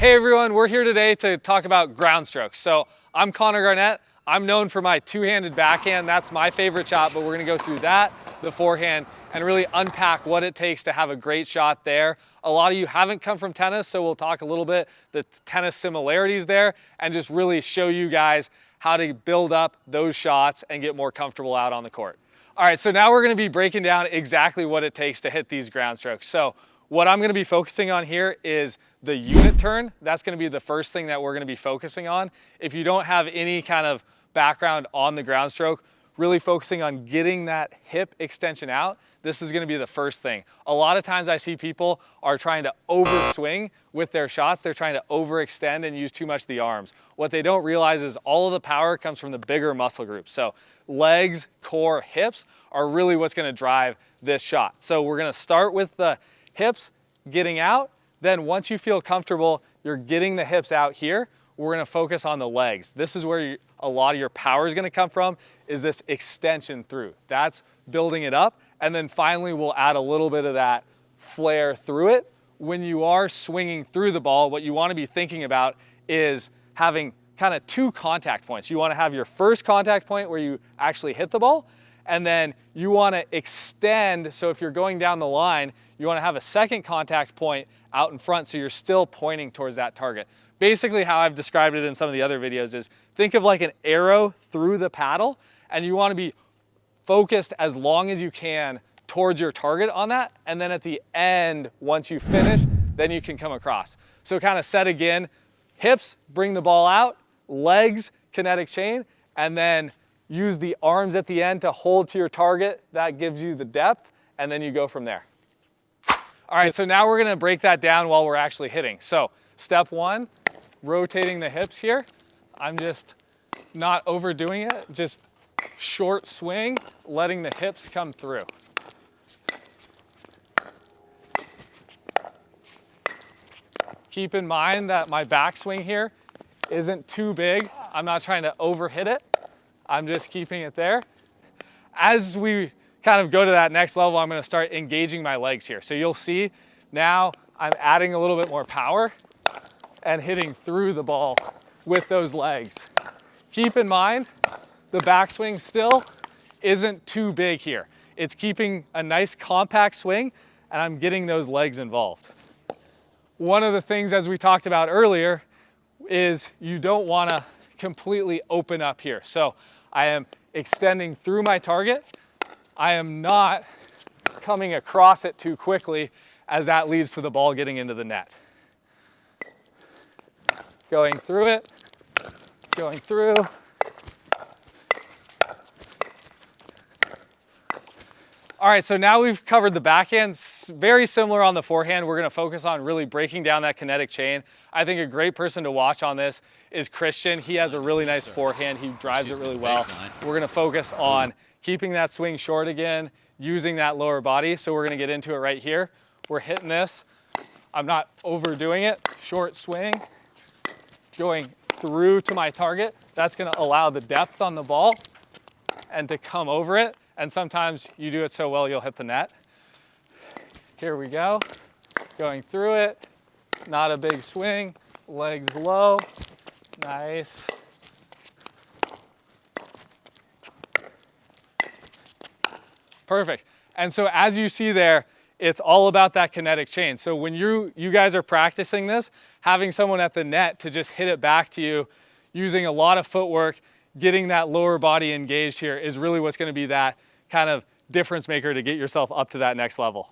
Hey everyone, we're here today to talk about ground strokes. So I'm Garnett. I'm known for my two-handed backhand. That's my favorite shot, but we're gonna go through that, the forehand, and really unpack what it takes to have a great shot there. A lot of you haven't come from tennis, so we'll talk a little bit the tennis similarities there and just really show you guys how to build up those shots and get more comfortable out on the court. All right, so now we're gonna be breaking down exactly what it takes to hit these ground strokes. So what I'm gonna be focusing on here is the unit turn. That's gonna be the first thing that we're gonna be focusing on. If you don't have any kind of background on the ground stroke, really focusing on getting that hip extension out, this is gonna be the first thing. A lot of times I see people are trying to overswing with their shots. They're trying to overextend and use too much of the arms. What they don't realize is all of the power comes from the bigger muscle groups. So legs, core, hips are really what's gonna drive this shot. So we're gonna start with the hips getting out. Then once you feel comfortable, you're getting the hips out here, we're gonna focus on the legs. This is where a lot of your power is gonna come from, is this extension through. That's building it up. And then finally, we'll add a little bit of that flare through it. When you are swinging through the ball, what you wanna be thinking about is having kind of two contact points. You wanna have your first contact point where you actually hit the ball, and then you wanna extend, so if you're going down the line, you wanna have a second contact point out in front so you're still pointing towards that target. Basically how I've described it in some of the other videos is think of like an arrow through the paddle, and you wanna be focused as long as you can towards your target on that, and then at the end, once you finish, then you can come across. So kind of set again, hips, bring the ball out, legs, kinetic chain, and then use the arms at the end to hold to your target. That gives you the depth, and then you go from there. All right, so now we're gonna break that down while we're actually hitting. So step one, rotating the hips here. I'm just not overdoing it, just short swing, letting the hips come through. Keep in mind that my backswing here isn't too big. I'm not trying to overhit it. I'm just keeping it there. As we kind of go to that next level, I'm gonna start engaging my legs here. So you'll see now I'm adding a little bit more power and hitting through the ball with those legs. Keep in mind, the backswing still isn't too big here. It's keeping a nice compact swing, and I'm getting those legs involved. One of the things, as we talked about earlier, is you don't wanna completely open up here. So I am extending through my target. I am not coming across it too quickly, as that leads to the ball getting into the net. Going through it, going through. All right, so now we've covered the backhand. Very similar on the forehand. We're gonna focus on really breaking down that kinetic chain. I think a great person to watch on this is Christian. He has a really nice forehand. He drives it really well. We're gonna focus on keeping that swing short again, using that lower body. So we're gonna get into it right here. We're hitting this. I'm not overdoing it. Short swing, going through to my target. That's gonna allow the depth on the ball and to come over it. And sometimes you do it so well, you'll hit the net. Here we go, going through it. Not a big swing, legs low, nice. Perfect. And so as you see there, it's all about that kinetic chain. So when you guys are practicing this, having someone at the net to just hit it back to you, using a lot of footwork, getting that lower body engaged here is really what's gonna be that kind of difference maker to get yourself up to that next level.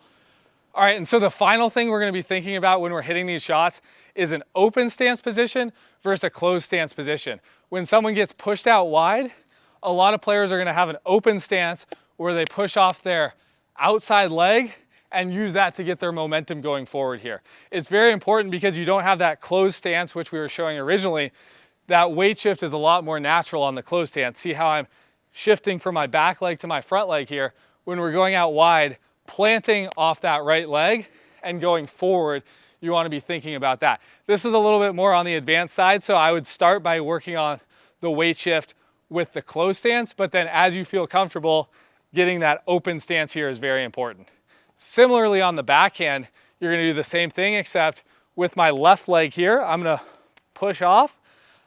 All right, and so the final thing we're gonna be thinking about when we're hitting these shots is an open stance position versus a closed stance position. When someone gets pushed out wide, a lot of players are gonna have an open stance where they push off their outside leg and use that to get their momentum going forward here. It's very important because you don't have that closed stance, which we were showing originally. That weight shift is a lot more natural on the closed stance. See how I'm shifting from my back leg to my front leg here. When we're going out wide, planting off that right leg and going forward, you want to be thinking about that. This is a little bit more on the advanced side, so I would start by working on the weight shift with the closed stance, but then as you feel comfortable, getting that open stance here is very important. Similarly on the backhand, you're going to do the same thing, except with my left leg here, I'm gonna push off.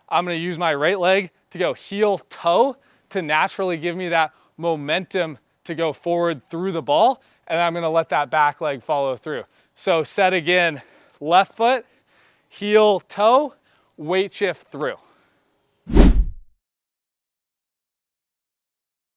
I'm gonna use my right leg to go heel toe to naturally give me that momentum to go forward through the ball, and I'm gonna let that back leg follow through. So set again, left foot, heel toe, weight shift through.